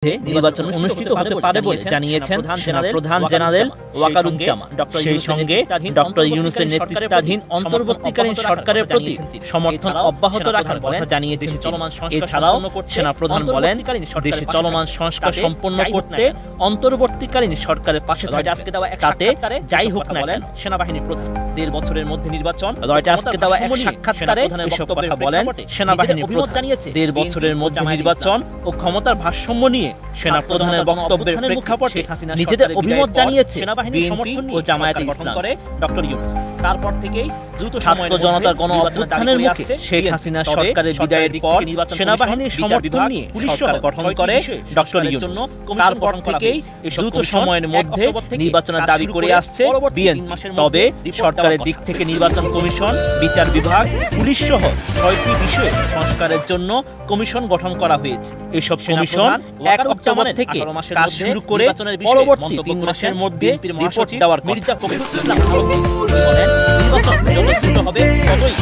নির্বাচন অনুষ্ঠিত হতে পারে বলে জানিয়েছেন সেনাপ্রধান জেনারেল ওয়াকারুজ্জামান। সেই সঙ্গে ডক্টর ইউনূসের নেতৃত্বাধীন অন্তর্বর্তীকালীন সরকারের প্রতি সমর্থন অব্যাহত রাখার কথা জানিয়েছেন। এছাড়াও সেনাপ্রধান বলেন, দেশে চলমান সংস্কার সম্পন্ন করতে অন্তর্বর্তীকালীন সরকারের পাশে তাতে যাই হোক না কেন। সেনাবাহিনী প্রধান ১.৫ বছরের মধ্যে নির্বাচন। রয়টার্সকে দেওয়া এক সাক্ষাৎকারে এসব কথা বলেন সেনাবাহিনী প্রধান। ১.৫ বছরের মধ্যে নির্বাচন ও ক্ষমতার ভারসাম্য নিয়ে সেনাপ্রধানের বক্তব্যের প্রেক্ষাপটে নিজেদের অভিমত জানিয়েছে বিএনপি ও জামায়াতে ইসলাম। ডক্টর ইউনূস তারপর থেকেই দ্রুত ছাত্র জনতার গণ অভ্যুত্থানের মুখে শেখ হাসিনা সরকারের বিদায়ের পর সেনাবাহিনীর সমর্থন নিয়ে পুলিশ গঠন করে ডক্টর ইউনূস। তারপর থেকেই দ্রুত সময়ের মধ্যে নির্বাচনের দাবি করে আসছে বিএনপি। তবে সরকারের দিক থেকে নির্বাচন কমিশন, বিচার বিভাগ, পুলিশ সহ ৬টি বিষয়ে সংস্কারের জন্য কমিশন গঠন করা হয়েছে। এসব কমিশন ১ অক্টোবর থেকে কাজ শুরু করে পরবর্তী ৩ মাসের মধ্যে রিপোর্ট দেওয়ার কথা। মির্জা কবির ইসলাম বলেন, নির্বাচন যত দ্রুত হবে ততই